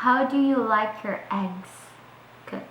How do you like your eggs cooked?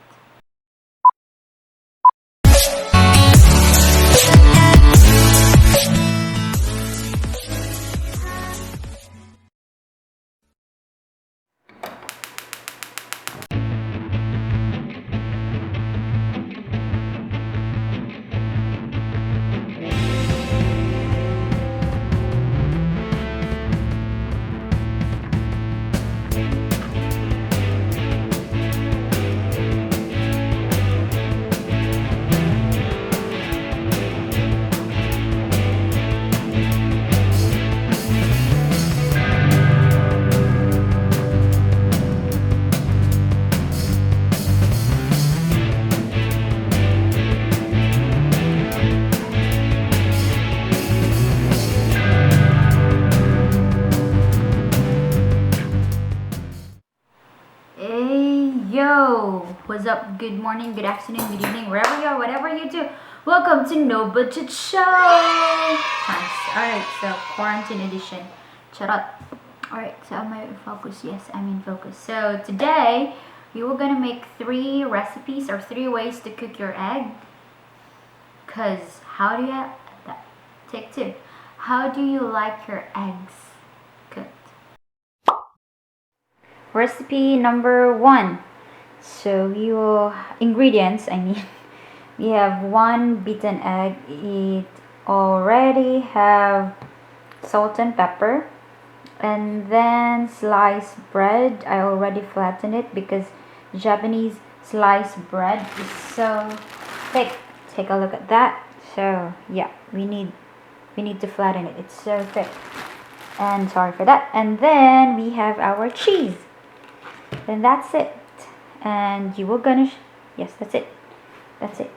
Hey yo, what's up? Good morning, good afternoon, good evening, wherever you are, whatever you do. Welcome to No Budget Show. Thanks. Alright, so quarantine edition. Charot. Alright, so am I in focus? Yes, I'm in focus. So today we were gonna make 3 recipes or 3 ways to cook your egg. Cause how do you take 2? How do you like your eggs cooked? Recipe number 1. So your ingredients, we have 1 beaten egg. It already have salt and pepper, and then sliced bread. I already flattened it because Japanese sliced bread is so thick. Take a look at that. So yeah, we need to flatten it. It's so thick. And sorry for that. And then we have our cheese. Then that's it. And you were gonna yes, that's it. That's it.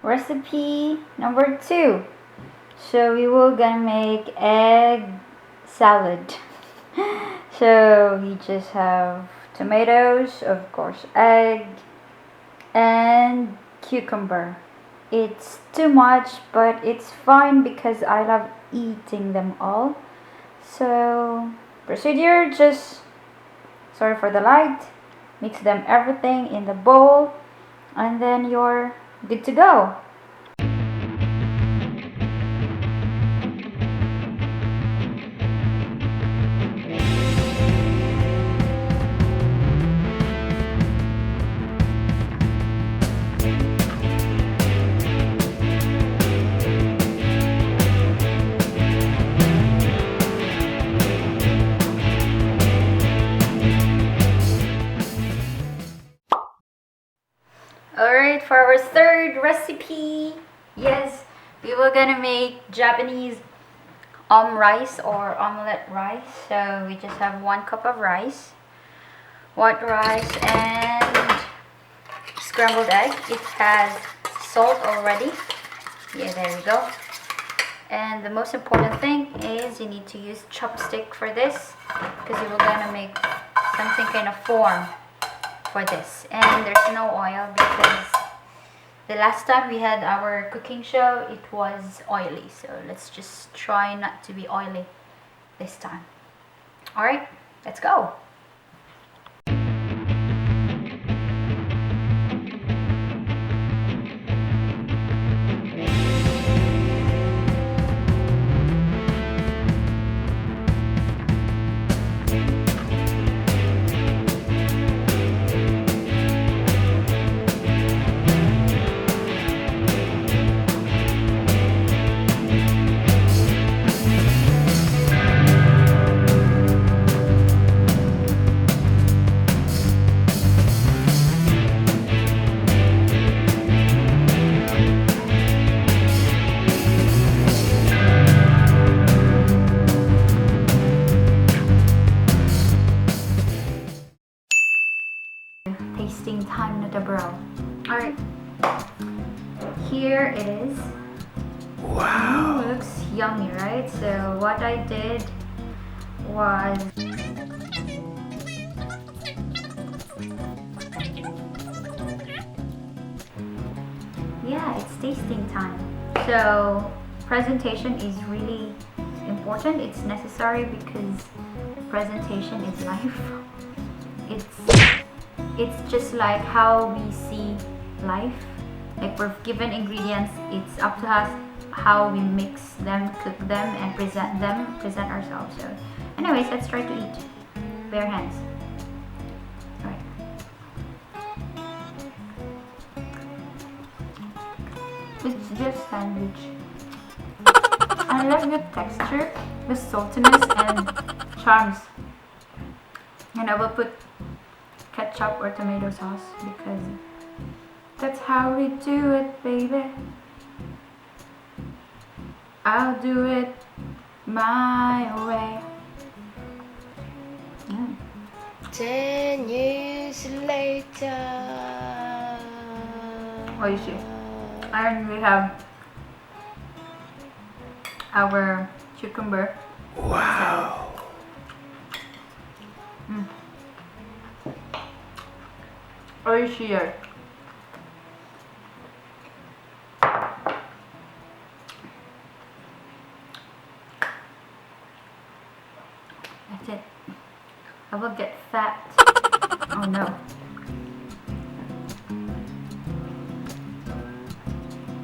Recipe number 2. So we will gonna make egg salad. So we just have tomatoes, of course, egg, and cucumber. It's too much, but it's fine because I love eating them all. So procedure, just sorry for the light, mix them everything in the bowl, and then you're good to go. Alright, for our 3rd recipe, yes, we were gonna make Japanese rice or omelette rice. So we just have 1 cup of rice, white rice, and scrambled egg. It has salt already. Yeah, there we go. And the most important thing is you need to use chopstick for this because you were gonna make something kind of form for this. And there's no oil because the last time we had our cooking show, it was oily. So let's just try not to be oily this time. Alright, let's go. tasting time na the bro. Alright. Here it is. Wow. Looks yummy, right? So what I did was yeah, it's tasting time. So presentation is really important. It's necessary because presentation is life. It's just like how we see life. Like we're given ingredients, it's up to us how we mix them, cook them, and present ourselves. So anyways, let's try to eat. Bare hands. Alright. It's just sandwich. I like the texture, the saltiness, and charms. And I will put ketchup or tomato sauce because that's how we do it, baby. I'll do it my way. 10 years later. Oh, you see. And we have our cucumber. Wow. Oh, you see it. That's it. I will get fat. Oh no.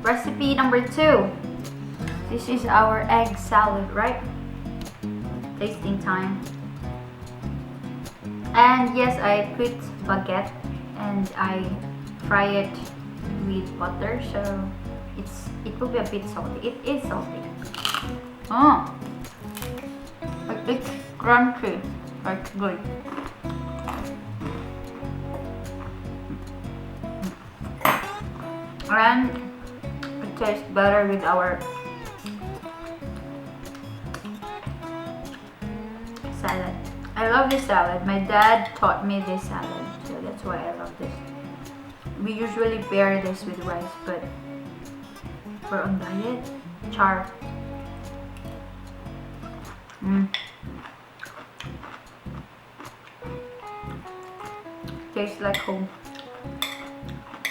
Recipe number 2. This is our egg salad, right? Tasting time. And yes, I put baguette and I fry it with butter, so it will be a bit salty. It is salty. Oh, it's crunchy, like good. And it tastes better with our salad. I love this salad. My dad taught me this salad, so that's why I love this. We usually pair this with rice, but we're on diet. Char. Tastes like home.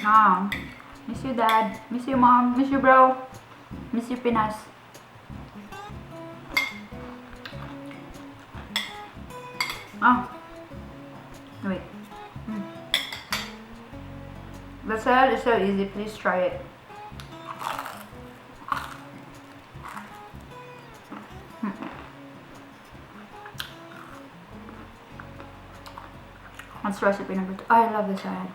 Ah, miss you, Dad. Miss you, Mom. Miss you, bro. Miss you, Pinas. Oh, wait. The salad is so easy. Please try it. That's recipe number 2. I love the salad.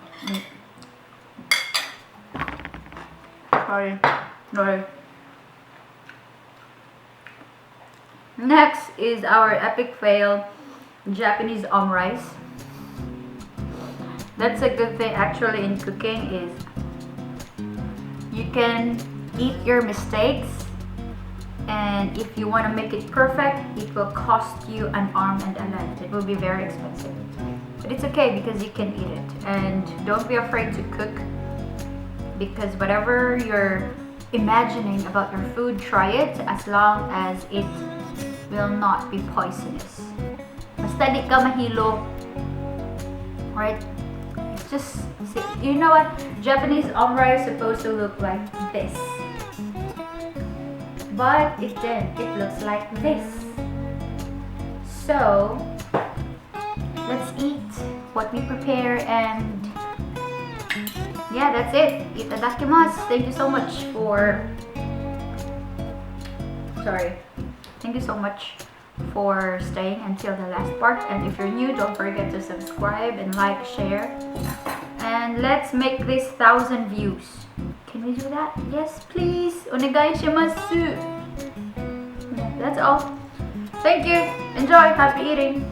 Sorry. Next is our epic fail, Japanese rice. That's a good thing actually in cooking is you can eat your mistakes, and if you want to make it perfect, it will cost you an arm and a leg. It will be very expensive. But it's okay because you can eat it. And don't be afraid to cook, because whatever you're imagining about your food, try it as long as it will not be poisonous. Basta di ka mahilo. Right? It's just, you know what? Japanese omra is supposed to look like this. But it didn't. It looks like this. So, let's eat what we prepare, and yeah, that's it. Itadakimasu. Thank you so much for staying until the last part. And if you're new, don't forget to subscribe and like, share. And let's make this 1,000 views. Can we do that? Yes, please. Onegai shimasu. That's all. Thank you. Enjoy. Happy eating.